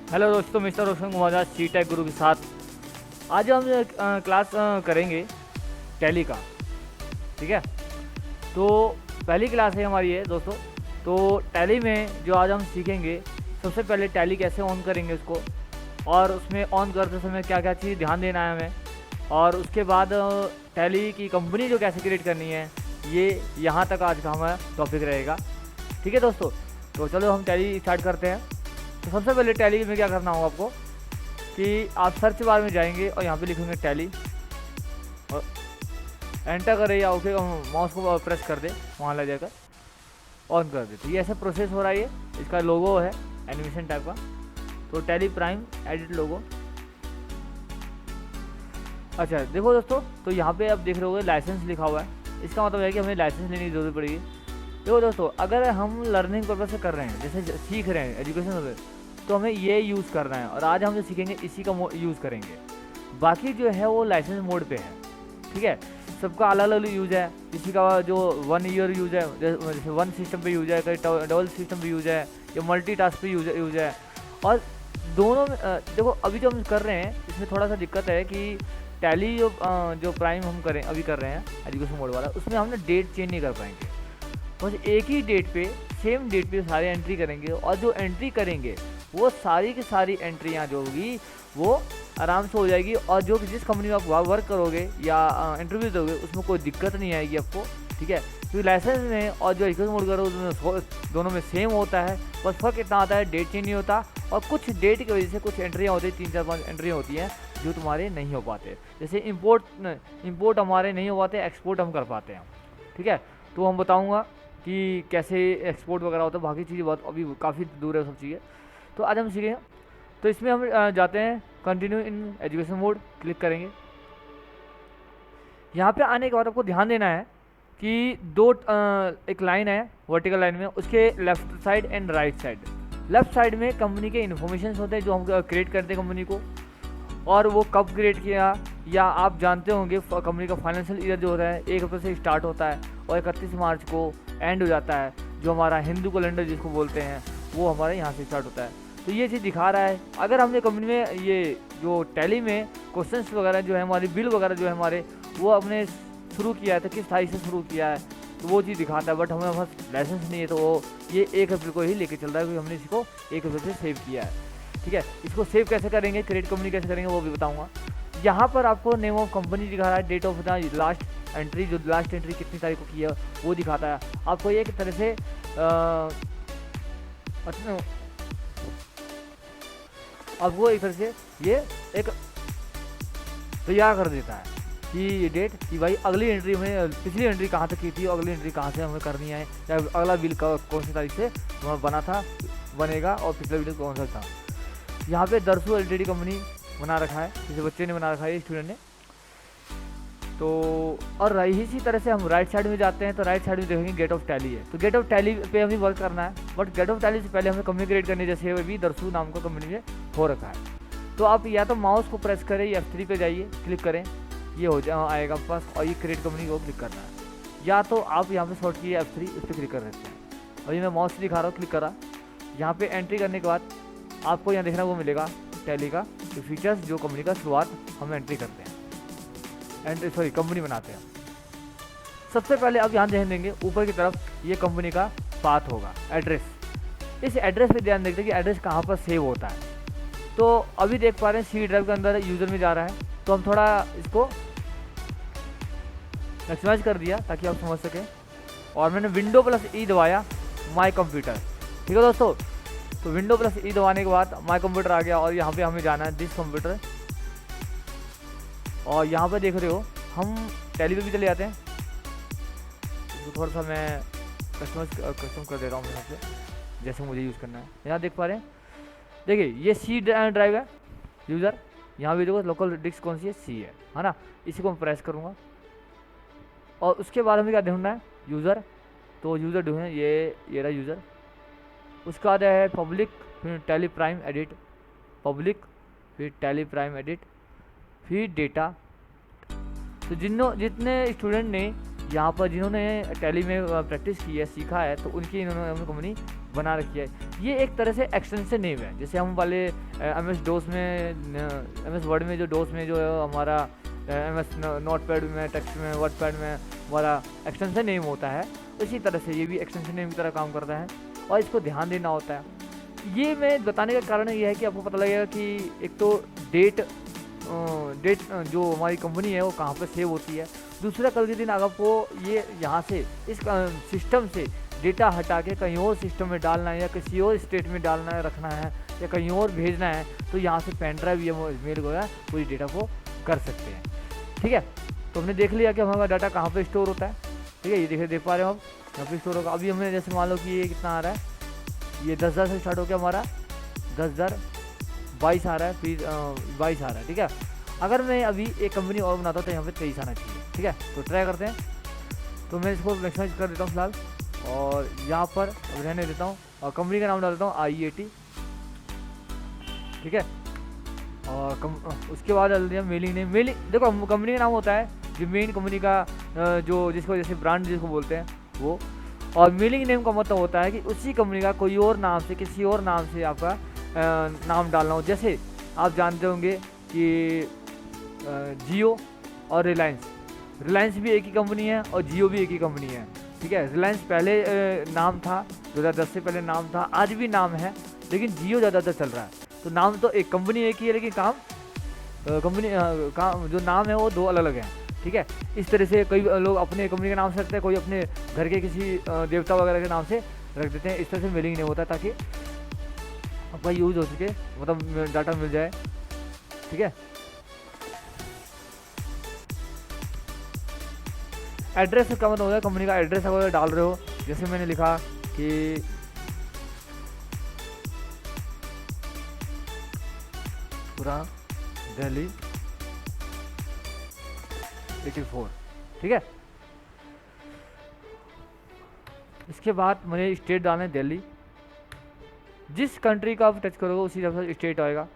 Hello दोस्तों, mister Roshan Kumar सी take गुरु के साथ आज हम क्लास करेंगे टैली का। ठीक है, तो पहली क्लास है हमारी ये दोस्तों। तो टैली में जो आज हम सीखेंगे, सबसे पहले टैली कैसे ऑन करेंगे उसको, और उसमें ऑन करते समय क्या क्या चीज़ ध्यान देना है हमें, और उसके बाद टैली की कंपनी जो कैसे क्रिएट करनी है, ये यहाँ तक आज का हमारा टॉपिक रहेगा। ठीक है दोस्तों, तो चलो हम टैली स्टार्ट करते हैं। तो सबसे पहले टैली में क्या करना होगा आपको कि आप सर्च बार में जाएंगे और यहाँ पे लिखेंगे टैली और एंटर करें या ओके माउस को प्रेस कर दे, वहाँ ले जाकर ऑन कर दे। तो ये ऐसा प्रोसेस हो रहा है। ये इसका लोगो है एनिमेशन टाइप का, तो टैली प्राइम एडिट लोगो। अच्छा देखो दोस्तों, तो यहाँ पे आप देख रहे होगे लाइसेंस लिखा हुआ है। इसका मतलब है कि हमें लाइसेंस लेने की जरूरत पड़ेगी। देखो दोस्तों, अगर हम लर्निंग पर्पज से कर रहे हैं, जैसे सीख रहे हैं एजुकेशन से, तो हमें ये यूज़ करना है और आज हम जो सीखेंगे इसी का यूज़ करेंगे। बाकी जो है वो लाइसेंस मोड पे है। ठीक है, सबका अलग अलग यूज़ है। किसी का जो 1 ईयर यूज़ है, जैसे वन सिस्टम पे यूज़ है, कहीं डबल सिस्टम पे यूज़ है, या मल्टी टास्क पे यूज़ है। और दोनों में देखो अभी जो हम कर रहे हैं इसमें थोड़ा सा दिक्कत है कि टैली जो प्राइम हम करें अभी कर रहे हैं एजुकेशन मोड वाला, उसमें हम ना डेट चेंज नहीं कर पाएंगे। बस एक ही डेट पे, सेम डेट पे सारे एंट्री करेंगे, और जो एंट्री करेंगे वो सारी की सारी एंट्रियाँ जो होगी वो आराम से हो जाएगी। और जो जिस कंपनी में आप वर्क करोगे या इंटरव्यू दोगे उसमें कोई दिक्कत नहीं आएगी आपको। ठीक है, क्योंकि लाइसेंस में और जो एजुकेशन मोड करो दोनों में सेम होता है। बस फ़र्क इतना आता है, डेट चेंज नहीं होता, और कुछ डेट की वजह से कुछ एंट्रियाँ होती हैं, 3-4-5 एंट्रियाँ होती हैं जो तुम्हारे नहीं हो पाते। जैसे इंपोर्ट हमारे नहीं हो पाते, एक्सपोर्ट हम कर पाते हैं। ठीक है, तो हम बताऊँगा कि कैसे एक्सपोर्ट वगैरह होता है। बाकी चीज़ें बहुत अभी काफ़ी दूर है सब चीज़ें, तो आज हम सीखेंगे। तो इसमें हम जाते हैं continue in education mode, click करेंगे। यहाँ पे आने के बाद आपको ध्यान देना है कि एक लाइन है वर्टिकल लाइन में, उसके left side and right side. Left side में कंपनी के इन्फॉर्मेशन होते हैं जो हम क्रिएट करते हैं कंपनी को, और वो कब क्रिएट किया, या आप जानते होंगे कंपनी का फाइनेंशियल ईयर जो होता है 1 अप्रैल से स्टार्ट होता है और 31 मार्च को एंड हो जाता है। जो हमारा हिंदू कैलेंडर जिसको बोलते हैं वो हमारे यहाँ से स्टार्ट होता है। तो ये चीज़ दिखा रहा है। अगर हमने कंपनी में ये जो टैली में क्वेश्चंस वगैरह जो है हमारी बिल वगैरह जो है हमारे, वो अपने शुरू किया है तो किस तारीख से शुरू किया है, तो वो चीज़ दिखाता है। बट हमें बस लाइसेंस नहीं है, तो वो ये 1 अप्रैल को ही लेके चल रहा है, क्योंकि हमने इसको 1 अप्रैल से सेव किया है। ठीक है, इसको सेव कैसे करेंगे, क्रिएट कंपनी कैसे करेंगे वो भी बताऊँगा। यहाँ पर आपको नेम ऑफ कंपनी दिखा रहा है, date of the last entry, जो लास्ट एंट्री कितनी तारीख को की है वो दिखाता है आपको। ये एक तरह से आपको एक तरह से ये एक तैयार कर देता है कि ये डेट कि भाई अगली एंट्री में पिछली एंट्री कहाँ तक की थी और अगली एंट्री कहाँ से हमें करनी है, या अगला बिल कौन सी तारीख से बना था, बनेगा, और पिछला बिल कौन सा था। यहाँ पे दरसू एलटीडी कंपनी बना रखा है, किसी बच्चे ने बना रखा है, स्टूडेंट ने। तो और इसी तरह से हम राइट साइड में जाते हैं, तो राइट साइड में देखेंगे गेट ऑफ टैली है। तो गेट ऑफ टैली पे हमें वर्क करना है, बट गेट ऑफ टैली से पहले हमें कंपनी क्रिएट करनी है, जैसे अभी दरसू नाम का कंपनी में हो रखा है। तो आप या तो माउस को प्रेस करें या F3 पे जाइए, क्लिक करें, ये हो जाए आएगा आपके पास, और ये क्रिएट कंपनी को क्लिक करना है। या तो आप यहाँ पे शॉर्ट किए F3, उस पर क्लिक कर देते हैं। और ये मैं माउस से दिखा रहा हूँ, क्लिक करा। यहाँ पे एंट्री करने के बाद आपको यहाँ देखना वो मिलेगा टैली का फीचर्स, जो कंपनी का शुरुआत हम एंट्री करते हैं, कंपनी बनाते हैं। सबसे पहले आप यहाँ ध्यान देंगे ऊपर की तरफ ये कंपनी का पाथ होगा, एड्रेस। इस एड्रेस पे ध्यान देखते हैं कि एड्रेस कहाँ पर सेव होता है। तो अभी देख पा रहे हैं सी ड्राइव के अंदर यूज़र में जा रहा है, तो हम थोड़ा इसको मैक्सिमाइज कर दिया ताकि आप समझ सकें, और मैंने Windows+E दबाया, माई कंप्यूटर। ठीक है दोस्तों, तो Windows+E दबाने के बाद माई कंप्यूटर आ गया, और यहाँ पे हमें जाना है दिस कंप्यूटर। और यहाँ पे देख रहे हो हम टैली पे भी चले जाते हैं। तो थोड़ा सा मैं कस्टम कर दे रहा हूँ यहाँ से, जैसे मुझे यूज़ करना है। यहाँ देख पा रहे हैं, देखिए ये सी ड्राइव है यूज़र। यहाँ भी देखो लोकल डिस्क कौन सी है, सी है ना। इसी को मैं प्रेस करूँगा, और उसके बाद हमें क्या ढूंढना है, यूज़र। तो यूज़र ढूंढें, ये रहा यूज़र। उसके बाद है पब्लिक, फिर टैली प्राइम एडिट, पब्लिक, फिर टैली प्राइम एडिट, फिर डेटा। तो जितने स्टूडेंट ने यहाँ पर जिन्होंने टैली में प्रैक्टिस की है, सीखा है, तो उनकी इन्होंने कंपनी बना रखी है। ये एक तरह से एक्सटेंशन नेम है, जैसे हम वाले MS DOS में, MS वर्ड में जो डोस में जो है हमारा MS नोटपैड में, टेक्स्ट में, वर्डपैड में हमारा एक्सटेंशन नेम होता है, इसी तरह से ये भी एक्सटेंशन नेम की तरह काम करता है और इसको ध्यान देना होता है। ये मैं बताने का कारण ये है कि आपको पता लगेगा कि एक तो डेट जो हमारी कंपनी है वो कहाँ पर सेव होती है, दूसरा कल के दिन अगर आपको ये यहाँ से इस सिस्टम से डेटा हटा के कहीं और सिस्टम में डालना है या किसी और स्टेट में डालना है, रखना है या कहीं और भेजना है, तो यहाँ से पेन ड्राइव या मेल वगैरह पूरी डेटा को कर सकते हैं। ठीक है, तो हमने देख लिया कि हमारा डाटा कहाँ पे स्टोर होता है। ठीक है, ये देख पा रहे हो हम यहाँ पे स्टोर होगा। अभी हमने जैसे मान लो कि ये कितना आ रहा है, ये 10,000 से स्टार्ट हो गया हमारा, 10,022 आ रहा है, फिर 22 आ रहा है। ठीक है, अगर मैं अभी एक कंपनी और बनाता हूँ तो यहाँ पे 23 आना चाहिए। ठीक है, तो ट्राई करते हैं। तो मैं इसको मैक्सिमाइज कर देता हूँ फिलहाल और यहाँ पर रहने देता हूँ और कंपनी का नाम डाल देता हूँ IET। ठीक है, और उसके बाद डाल दिया मेलिंग नेम। मेलिंग देखो कंपनी का नाम होता है जो मेन कंपनी का जो जिसको जैसे ब्रांड जिसको बोलते हैं वो, और मेलिंग नेम का मतलब होता है कि उसी कंपनी का कोई और नाम से, किसी और नाम से आपका नाम डालना हो। जैसे आप जानते होंगे कि जियो और रिलायंस भी एक ही कंपनी है और जियो भी एक ही कंपनी है। ठीक है, रिलायंस पहले नाम था, 2010 से पहले नाम था, आज भी नाम है, लेकिन जियो ज़्यादातर चल रहा है। तो नाम तो एक कंपनी एक ही है, लेकिन काम जो नाम है वो दो अलग अलग हैं। ठीक है, इस तरह से कई लोग अपने कंपनी का नाम से रखते हैं, कोई अपने घर के किसी देवता वगैरह के नाम से रख देते हैं। इस तरह से मेलिंग नहीं होता ताकि आपका यूज हो सके, मतलब डाटा मिल जाए। ठीक है, एड्रेस का मतलब होता है कंपनी का एड्रेस अगर डाल रहे हो, जैसे मैंने लिखा कि पूरा दिल्ली 84। ठीक है, इसके बाद मुझे स्टेट डालना है दिल्ली। जिस कंट्री का आप टच करोगे उसी हिसाब से स्टेट आएगा।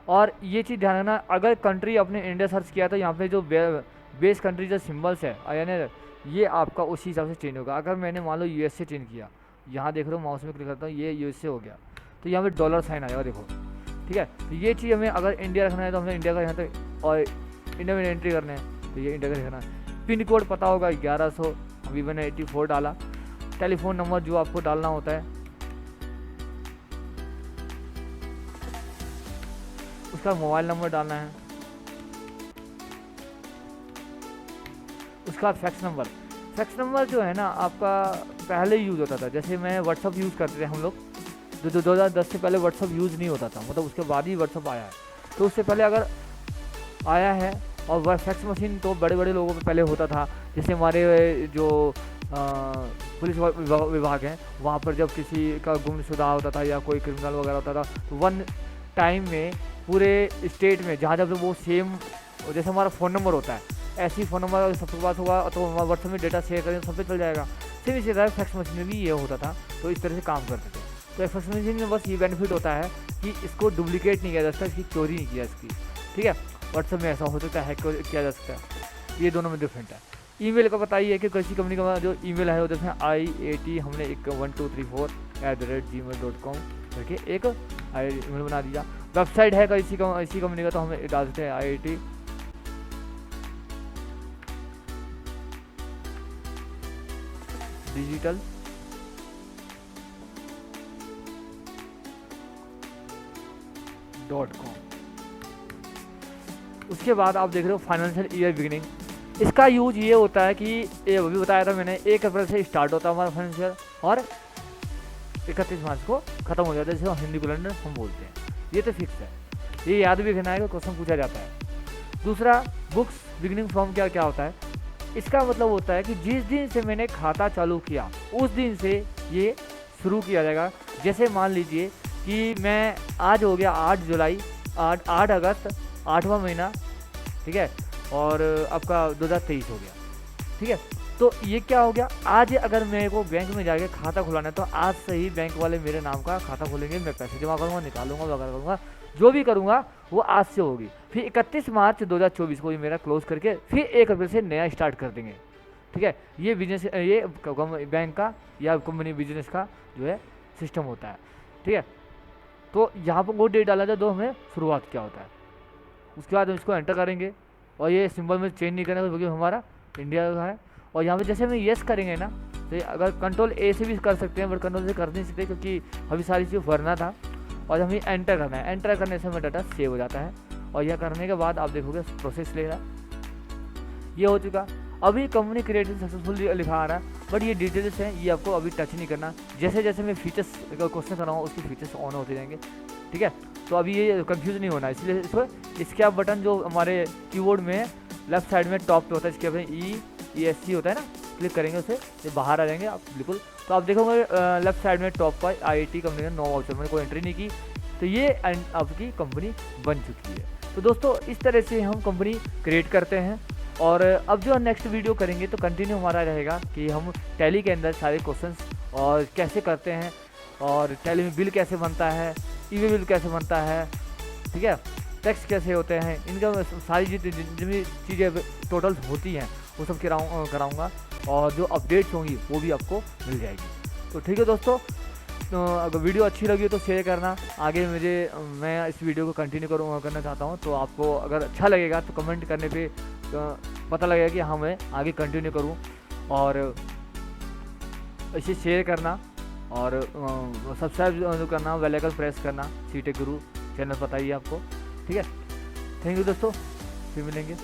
और ये चीज़ ध्यान रखना, अगर कंट्री आपने इंडिया सर्च किया तो यहाँ पे जो बेस कंट्री जो सिंबल्स है यानी ये आपका उसी हिसाब से चेंज होगा। अगर मैंने मान लो USA चेंज किया, यहाँ देख रहे हो माउस में क्लिक करता हूँ, ये USA हो गया, तो यहाँ पे डॉलर साइन आएगा देखो। ठीक है, तो ये चीज़ हमें अगर इंडिया रखना है तो हमें इंडिया का यहाँ तक और इंडिया में एंट्री करना है तो ये इंडिया का रखना है। पिन कोड पता होगा 1100, अभी मैंने 84 डाला। टेलीफोन नंबर जो आपको डालना होता है उसका मोबाइल नंबर डालना है, उसका फैक्स नंबर जो है ना आपका पहले यूज़ होता था। जैसे मैं व्हाट्सअप यूज़ करते थे हम लोग, जो 2010 से पहले व्हाट्सअप यूज़ नहीं होता था, मतलब उसके बाद ही व्हाट्सअप आया है। तो उससे पहले अगर आया है, और फैक्स मशीन तो बड़े बड़े लोगों में पहले होता था, जैसे हमारे जो पुलिस विभाग है वहाँ पर जब किसी का गुमशुदा होता था या कोई क्रिमिनल वगैरह होता था तो वन टाइम में पूरे स्टेट में जहाँ जब वो सेम जैसे हमारा फ़ोन नंबर होता है, ऐसी फ़ोन नंबर अगर सबके पास होगा तो हमारा व्हाट्सएप में डेटा शेयर करें तो सब पे चल जाएगा। सेम इसी तरह फैक्स मशीन में भी ये होता था, तो इस तरह से काम करते थे। तो फैक्स मशीन में बस ये बेनिफिट होता है कि इसको डुप्लीकेट नहीं किया जा सकता, इसकी चोरी नहीं किया इसकी। ठीक है, व्हाट्सएप में ऐसा हो सकता है, हैक किया जा सकता है, ये दोनों में डिफरेंट है। ईमेल का पता ही है कि किसी कंपनी का जो ईमेल है उसमें IAT हमने एक 1234@gmail.com करके एक ईमेल बना दिया। वेबसाइट है इसी कंपनी का तो हमें डाल देते हैं IAT digital .com। उसके बाद आप देख रहे हो फाइनेंशियल ईयर बिगिनिंग। इसका यूज ये होता है कि ये अभी बताया था मैंने, 1 अप्रैल से स्टार्ट होता है हमारा फाइनेंशियल और 31 मार्च को खत्म हो जाता है, जिसे हिंदी कैलेंडर हम बोलते हैं। ये तो फिक्स है, ये याद भी रखना है कि क्वेश्चन पूछा जाता है। दूसरा, बुक्स बिगिनिंग फ्रॉम क्या क्या होता है, इसका मतलब होता है कि जिस दिन से मैंने खाता चालू किया उस दिन से ये शुरू किया जाएगा। जैसे मान लीजिए कि मैं आज हो गया 8 जुलाई 8 अगस्त 8वां महीना, ठीक है, और आपका 2023 हो गया। ठीक है, तो ये क्या हो गया, आज अगर मेरे को बैंक में जाके खाता खुलाना है तो आज से ही बैंक वाले मेरे नाम का खाता खोलेंगे, मैं पैसे जमा करूँगा, निकालूंगा वगैरह करूँगा, जो भी करूँगा वो आज से होगी। फिर 31 मार्च 2024 को ये मेरा क्लोज करके फिर 1 अप्रैल से नया स्टार्ट कर देंगे। ठीक है, ये बिजनेस, ये बैंक का या कंपनी बिजनेस का जो है सिस्टम होता है, ठीक है। तो यहाँ पर वो डेट डाला था जो हमें शुरुआत क्या होता है। उसके बाद हम इसको एंटर करेंगे और ये सिंबल में चेंज नहीं करना क्योंकि हमारा इंडिया का है। और यहाँ पे जैसे हम येस करेंगे ना, तो अगर कंट्रोल ए से भी कर सकते हैं बट कंट्रोल से कर नहीं सकते क्योंकि अभी सारी चीज़ भरना था। और हमें एंटर करना है, एंटर करने से हमें डाटा सेव हो जाता है। और यह करने के बाद आप देखोगे प्रोसेस लेगा, ये हो चुका। अभी कंपनी क्रिएटेड सक्सेसफुल लिखा आ रहा है, बट ये डिटेल्स हैं, ये आपको अभी टच नहीं करना। जैसे जैसे मैं फीचर्स क्वेश्चन कर रहा हूँ उसके फीचर्स ऑन होते जाएंगे, ठीक है। तो अभी ये कंफ्यूज नहीं होना, इसलिए इसको इसके बटन जो हमारे कीबोर्ड में लेफ्ट साइड में टॉप पे होता है, इसके अपने ESC होता है ना, क्लिक करेंगे उसे, ये बाहर आ जाएंगे आप बिल्कुल। तो आप देखोगे लेफ्ट साइड में टॉप पर IIT कंपनी का नो वाउचर, मैंने कोई एंट्री नहीं की, तो ये आपकी कंपनी बन चुकी है। तो दोस्तों इस तरह से हम कंपनी क्रिएट करते हैं। और अब जो नेक्स्ट वीडियो करेंगे तो कंटिन्यू हमारा रहेगा कि हम टैली के अंदर सारे क्वेश्चंस और कैसे करते हैं, और टैली में बिल कैसे बनता है, ईवे बिल कैसे बनता है, ठीक है, टैक्स कैसे होते हैं, इनका सारी जितनी चीज़ें टोटल होती हैं वो सब कराऊँगा। और जो अपडेट्स होंगी वो भी आपको मिल जाएगी। तो ठीक है दोस्तों, तो अगर वीडियो अच्छी लगी हो तो शेयर करना। आगे मैं इस वीडियो को कंटिन्यू करना चाहता हूँ, तो आपको अगर अच्छा लगेगा तो कमेंट करने पे पता लगेगा कि हाँ मैं आगे कंटिन्यू करूँ। और इसे शेयर करना और सब्सक्राइब करना, बेल आइकन प्रेस करना। सीटेक गुरु चैनल पता ही है आपको, ठीक है। थैंक यू दोस्तों, फिर मिलेंगे।